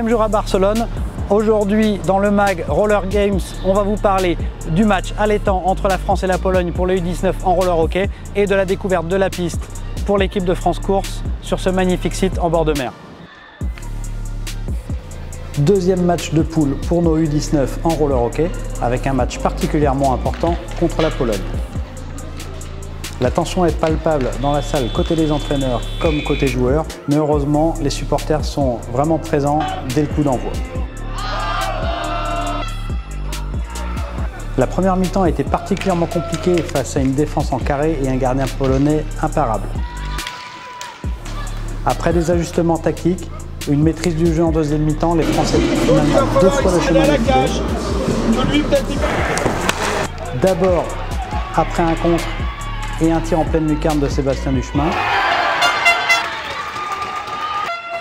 6e jour à Barcelone. Aujourd'hui, dans le mag Roller Games, on va vous parler du match allaitant entre la France et la Pologne pour le U19 en roller hockey et de la découverte de la piste pour l'équipe de France Course sur ce magnifique site en bord de mer. Deuxième match de poule pour nos U19 en roller hockey, avec un match particulièrement important contre la Pologne. La tension est palpable dans la salle côté des entraîneurs comme côté joueurs, mais heureusement les supporters sont vraiment présents dès le coup d'envoi. La première mi-temps a été particulièrement compliquée face à une défense en carré et un gardien polonais imparable. Après des ajustements tactiques, une maîtrise du jeu en deuxième mi-temps, les Français ont finalement 2 fois le chemin défilé. D'abord, après un contre et un tir en pleine lucarne de Sébastien Duchemin.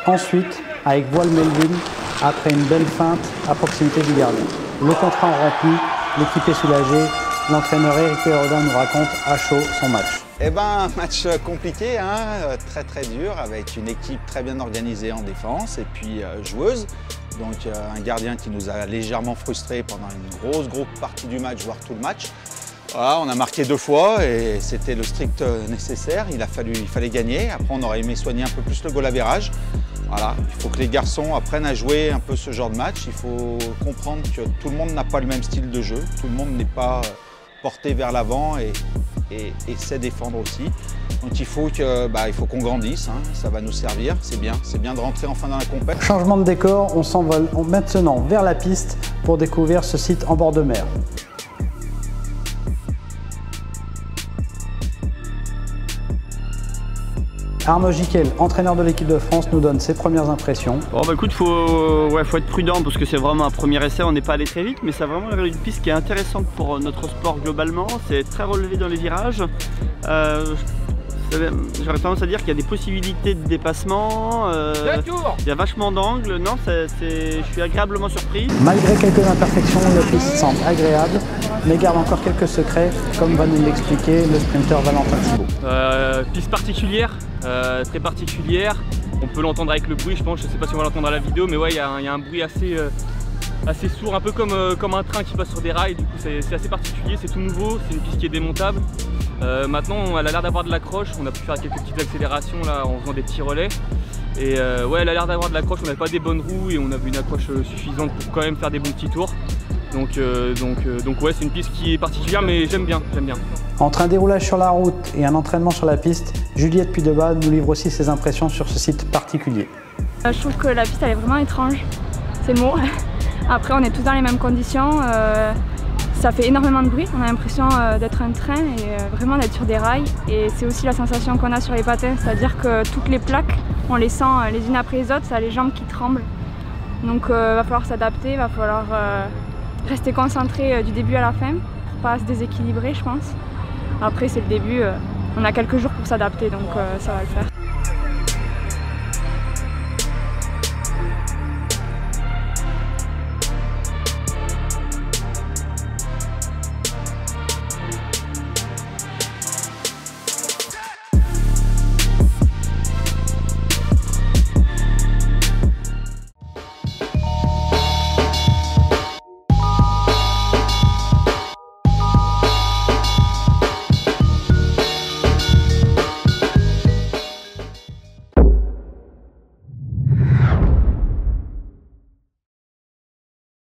Ensuite, avec voile Melvin, après une belle feinte à proximité du gardien. Le contrat rempli, l'équipe est soulagée. L'entraîneur Éric Perrodin nous raconte à chaud son match. Eh ben, un match compliqué, hein, très dur, avec une équipe très bien organisée en défense et puis joueuse. Donc un gardien qui nous a légèrement frustrés pendant une grosse partie du match, voire tout le match. Voilà, on a marqué 2 fois et c'était le strict nécessaire. Il fallait gagner. Après, on aurait aimé soigner un peu plus le goal average. Voilà, il faut que les garçons apprennent à jouer un peu ce genre de match. Il faut comprendre que tout le monde n'a pas le même style de jeu. Tout le monde n'est pas porté vers l'avant et sait défendre aussi. Donc il faut qu'on grandisse, hein. Ça va nous servir, c'est bien de rentrer enfin dans la compétition. Changement de décor, on s'envole maintenant vers la piste pour découvrir ce site en bord de mer. Arnaud Jiquel, entraîneur de l'équipe de France, nous donne ses premières impressions. Bon bah écoute, faut être prudent parce que c'est vraiment un premier essai, on n'est pas allé très vite, mais ça a vraiment l'air d'une piste qui est intéressante pour notre sport globalement. C'est très relevé dans les virages. J'aurais tendance à dire qu'il y a des possibilités de dépassement, il y a vachement d'angles, non, je suis agréablement surpris. Malgré quelques imperfections, la piste semble agréable, mais garde encore quelques secrets, comme va nous l'expliquer le sprinter Valentin Thibault. Piste particulière, très particulière, on peut l'entendre avec le bruit, je pense, je ne sais pas si on va l'entendre à la vidéo, mais ouais, il y a un bruit assez sourd, un peu comme un train qui passe sur des rails, du coup c'est assez particulier, c'est tout nouveau, c'est une piste qui est démontable. Maintenant elle a l'air d'avoir de l'accroche, on a pu faire quelques petites accélérations là en faisant des petits relais. Et ouais, elle a l'air d'avoir de l'accroche, on n'avait pas des bonnes roues et on avait une accroche suffisante pour quand même faire des bons petits tours. Donc ouais, c'est une piste qui est particulière mais j'aime bien. Entre un déroulage sur la route et un entraînement sur la piste, Juliette Puydebas nous livre aussi ses impressions sur ce site particulier. Je trouve que la piste elle est vraiment étrange, c'est le mot. Après on est tous dans les mêmes conditions. Ça fait énormément de bruit, on a l'impression d'être un train et vraiment d'être sur des rails. Et c'est aussi la sensation qu'on a sur les patins, c'est-à-dire que toutes les plaques, on les sent les unes après les autres, ça a les jambes qui tremblent. Donc va falloir s'adapter, va falloir rester concentré du début à la fin, pour pas se déséquilibrer je pense. Après c'est le début, on a quelques jours pour s'adapter donc ça va le faire.